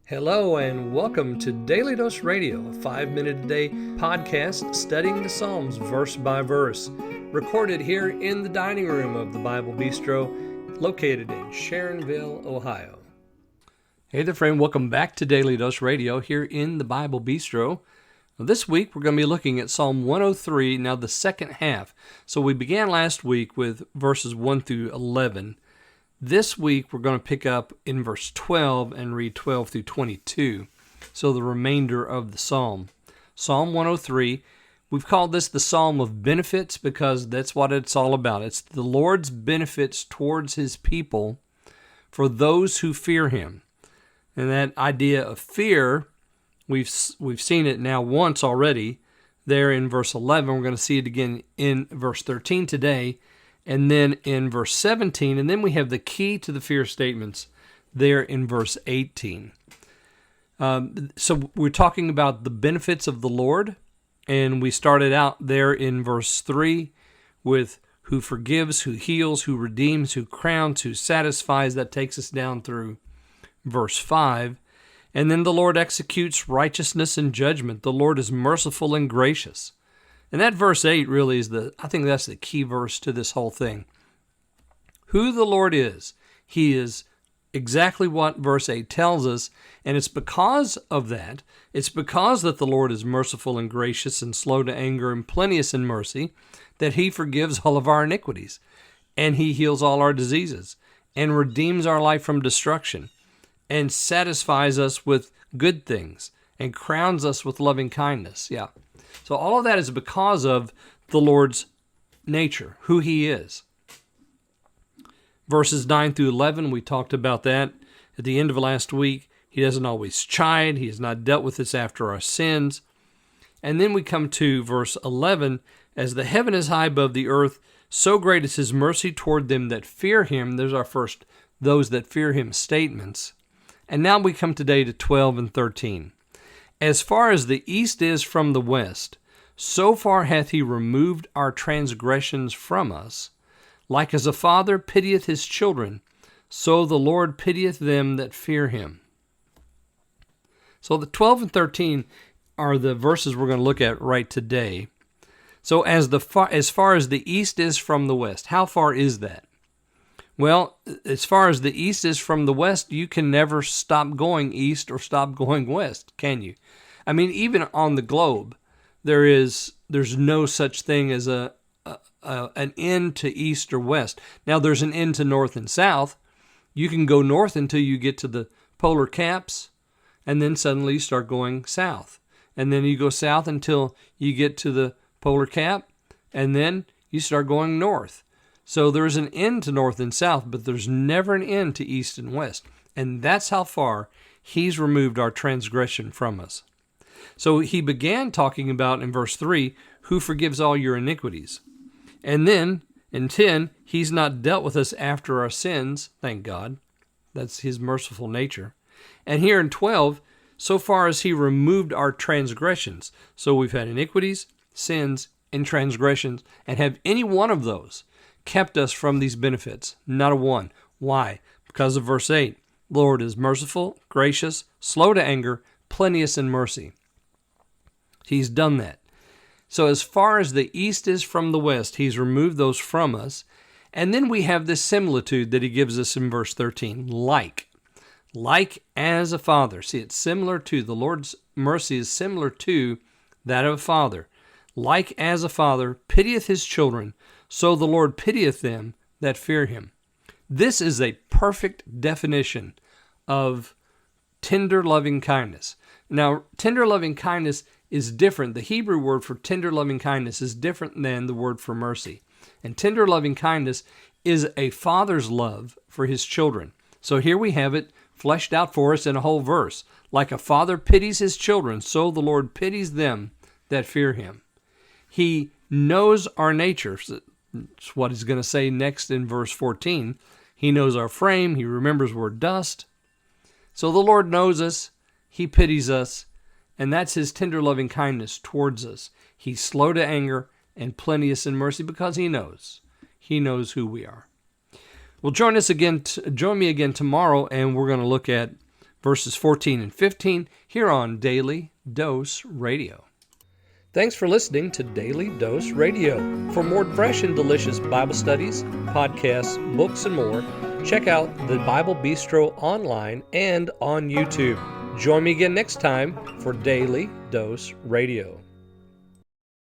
Hello and welcome to Daily Dose Radio, a 5-minute-a-day podcast studying the Psalms verse by verse, recorded here in the dining room of the Bible Bistro, located in Sharonville, Ohio. Hey there, friend. Welcome back to Daily Dose Radio here in the Bible Bistro. This week we're going to be looking at Psalm 103, now the second half. So we began last week with verses 1 through 11. This week, we're going to pick up in verse 12 and read 12 through 22, so the remainder of the psalm. Psalm 103, we've called this the Psalm of Benefits because that's what it's all about. It's the Lord's benefits towards His people for those who fear Him. And that idea of fear, we've seen it now once already there in verse 11. We're going to see it again in verse 13 today. And then in verse 17, and then we have the key to the fear statements there in verse 18. So we're talking about the benefits of the Lord, and we started out there in verse 3 with who forgives, who heals, who redeems, who crowns, who satisfies. That takes us down through verse 5. And then the Lord executes righteousness and judgment. The Lord is merciful and gracious. And that verse 8 really is I think that's the key verse to this whole thing. Who the Lord is, He is exactly what verse 8 tells us, and it's because of that, it's because that the Lord is merciful and gracious and slow to anger and plenteous in mercy, that He forgives all of our iniquities, and He heals all our diseases, and redeems our life from destruction, and satisfies us with good things, and crowns us with loving kindness. Yeah. So all of that is because of the Lord's nature, who He is. Verses 9 through 11, we talked about that at the end of last week. He doesn't always chide. He has not dealt with us after our sins. And then we come to verse 11. As the heaven is high above the earth, so great is His mercy toward them that fear Him. There's our first those that fear Him statements. And now we come today to 12 and 13. As far as the east is from the west, so far hath He removed our transgressions from us. Like as a father pitieth his children, so the Lord pitieth them that fear Him. So the 12 and 13 are the verses we're going to look at right today. So as far as the east is from the west, how far is that? Well, as far as the east is from the west, you can never stop going east or stop going west, can you? I mean, even on the globe, there's no such thing as an end to east or west. Now, there's an end to north and south. You can go north until you get to the polar caps, and then suddenly you start going south. And then you go south until you get to the polar cap, and then you start going north. So there's an end to north and south, but there's never an end to east and west. And that's how far He's removed our transgression from us. So He began talking about in verse 3, who forgives all your iniquities. And then in 10, He's not dealt with us after our sins, thank God. That's His merciful nature. And here in 12, so far as He removed our transgressions. So we've had iniquities, sins, and transgressions, and have any one of those kept us from these benefits? Not a one. Why? Because of verse 8. The Lord is merciful, gracious, slow to anger, plenteous in mercy. He's done that. So as far as the east is from the west, He's removed those from us. And then we have this similitude that He gives us in verse 13. Like as a father. See, it's similar to, the Lord's mercy is similar to that of a father. Like as a father pitieth his children, so the Lord pitieth them that fear Him. This is a perfect definition of tender loving kindness. Now, tender loving kindness is different. The Hebrew word for tender loving kindness is different than the word for mercy. And tender loving kindness is a father's love for his children. So here we have it fleshed out for us in a whole verse. Like a father pities his children, so the Lord pities them that fear Him. He knows our nature. That's what He's going to say next in verse 14. He knows our frame. He remembers we're dust. So the Lord knows us. He pities us. And that's His tender loving kindness towards us. He's slow to anger and plenteous in mercy because He knows. He knows who we are. Well, join me again tomorrow, and we're going to look at verses 14 and 15, here on Daily Dose Radio. Thanks for listening to Daily Dose Radio. For more fresh and delicious Bible studies, podcasts, books, and more, check out the Bible Bistro online and on YouTube. Join me again next time for Daily Dose Radio.